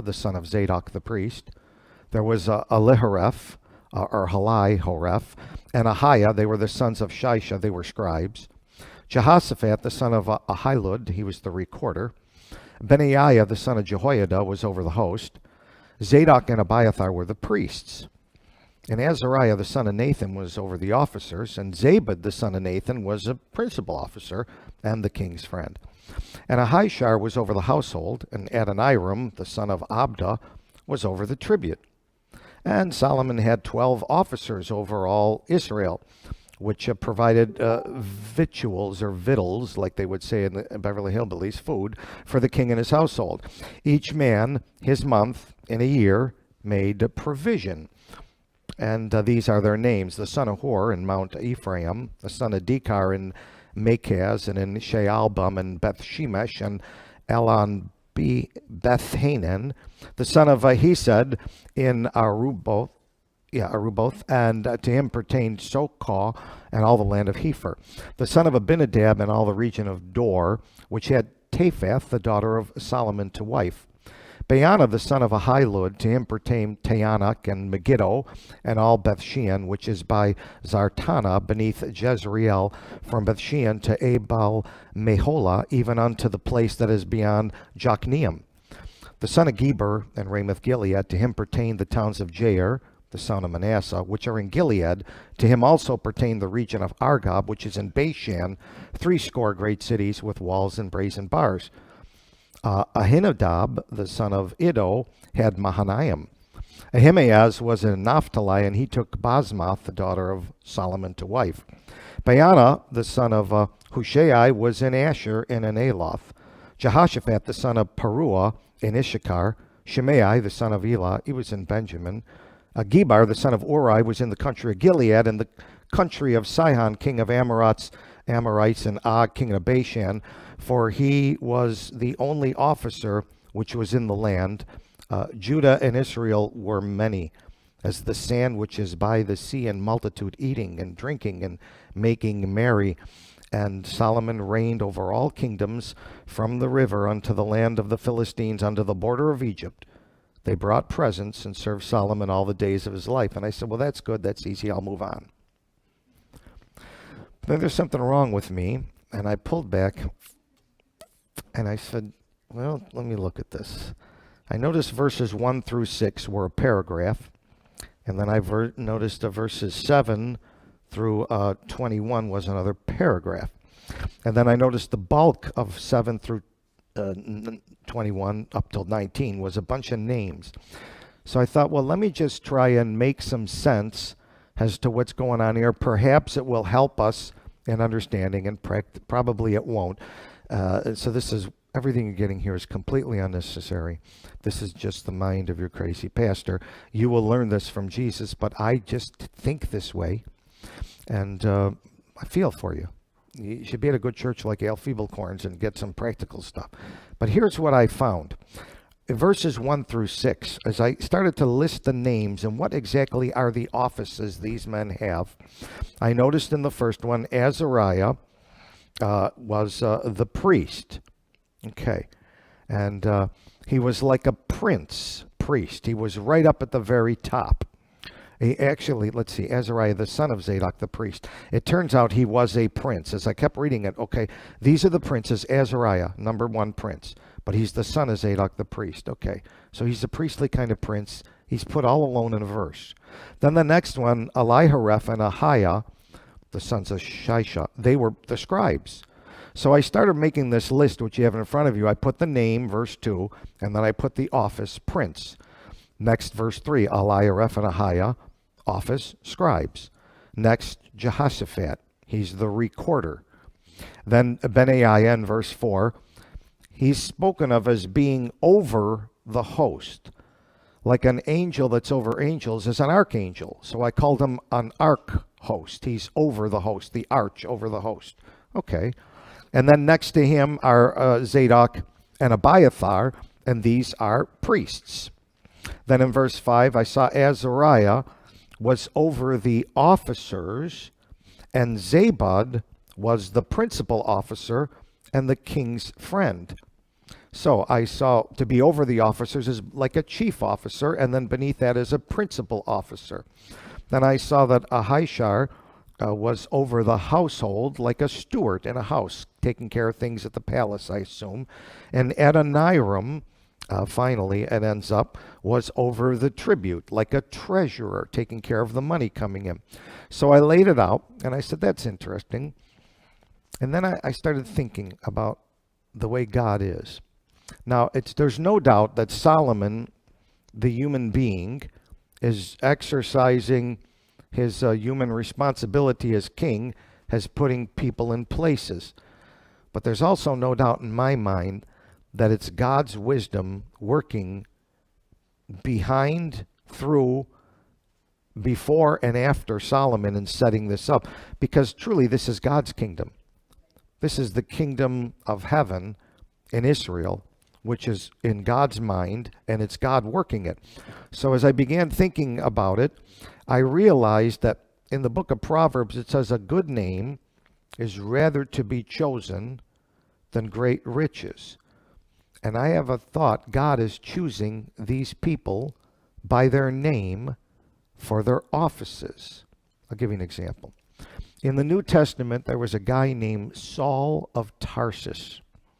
the son of Zadok the priest. There was Elihareph, or Halai-horeph, and Ahiah. They were the sons of Shisha. They were scribes. Jehoshaphat, the son of Ahilud, he was the recorder. Benaiah, the son of Jehoiada, was over the host. Zadok and Abiathar were the priests. And Azariah, the son of Nathan, was over the officers. And Zabad, the son of Nathan, was a principal officer and the king's friend. And Ahishar was over the household. And Adoniram, the son of Abda, was over the tribute. And Solomon had 12 officers over all Israel, which provided victuals or victuals, like they would say in the Beverly Hillbillies, food, for the king and his household. Each man, his month in a year, made provision. And these are their names: the son of Hor in Mount Ephraim, the son of Dekar in Makaz, and in Shaalbam and Beth Shemesh, and Elon Beth-Hanan, the son of Hesed in Aruboth, and to him pertained Sokoh and all the land of Hepher. The son of Abinadab and all the region of Dor, which had Taphath, the daughter of Solomon, to wife. Baana, the son of Ahilud, to him pertained Taanach and Megiddo, and all Bethshean, which is by Zartana, beneath Jezreel, from Bethshean to Abel Meholah, even unto the place that is beyond Jokneam. The son of Geber and Ramoth Gilead, to him pertained the towns of Jair, the son of Manasseh, which are in Gilead. To him also pertained the region of Argob, which is in Bashan, 80 great cities with walls and brazen bars. Ahinadab, the son of Iddo, had Mahanaim. Ahimaaz was in Naphtali, and he took Basmath, the daughter of Solomon, to wife. Baana, the son of Hushai, was in Asher and in Aloth. Jehoshaphat, the son of Paruah, in Issachar. Shimei, the son of Elah, he was in Benjamin. Gebar, the son of Uri, was in the country of Gilead, and the country of Sihon, king of Amorites, and Og, king of Bashan, for he was the only officer which was in the land. Judah and Israel were many, as the sand which is by the sea, and multitude eating and drinking and making merry. And Solomon reigned over all kingdoms, from the river unto the land of the Philistines, unto the border of Egypt. They brought presents and served Solomon all the days of his life. And I said, well, that's good. That's easy. I'll move on. But then there's something wrong with me. And I pulled back and I said, well, let me look at this. I noticed verses 1 through 6 were a paragraph. And then I noticed verses 7 through 21 was another paragraph. And then I noticed the bulk of 7 through 21 up till 19 was a bunch of names. So I thought, well, let me just try and make some sense as to what's going on here. Perhaps it will help us in understanding, and probably it won't. So this is, everything you're getting here is completely unnecessary. This is just the mind of your crazy pastor. You will learn this from Jesus, but I just think this way, and I feel for you. You should be at a good church like Al Feeblecorns and get some practical stuff. But here's what I found. In verses 1 through 6, as I started to list the names and what exactly are the offices these men have, I noticed in the first one, Azariah was the priest. Okay. And he was like a priest. He was right up at the very top. Actually, let's see, Azariah, the son of Zadok, the priest. It turns out he was a prince. As I kept reading it, okay, these are the princes. Azariah, number 1 prince, but he's the son of Zadok, the priest. Okay, so he's a priestly kind of prince. He's put all alone in a verse. Then the next one, Elihareph and Ahiah, the sons of Shisha, they were the scribes. So I started making this list, which you have in front of you. I put the name, verse 2, and then I put the office, prince. Next, verse 3, Elihareph and Ahiah, office, scribes. Next, Jehoshaphat, he's the recorder. Then Benaiah in verse 4, he's spoken of as being over the host. Like an angel that's over angels is an archangel. So I called him an arch host. He's over the host, the arch over the host. Okay. And then next to him are Zadok and Abiathar, and these are priests. Then in verse 5, I saw Azariah was over the officers, and Zabad was the principal officer and the king's friend. So I saw to be over the officers is like a chief officer, and then beneath that is a principal officer. Then I saw that Ahishar was over the household like a steward in a house, taking care of things at the palace, I assume. And Adoniram, finally, it ends up, was over the tribute, like a treasurer, taking care of the money coming in. So I laid it out, and I said, that's interesting. And then I started thinking about the way God is. Now, there's no doubt that Solomon, the human being, is exercising his human responsibility as king, as putting people in places. But there's also no doubt in my mind that it's God's wisdom working behind, through, before, and after Solomon in setting this up. Because truly, this is God's kingdom. This is the kingdom of heaven in Israel, which is in God's mind, and it's God working it. So as I began thinking about it, I realized that in the book of Proverbs, it says a good name is rather to be chosen than great riches. And I have a thought, God is choosing these people by their name for their offices. I'll give you an example. In the New Testament, there was a guy named Saul of Tarsus.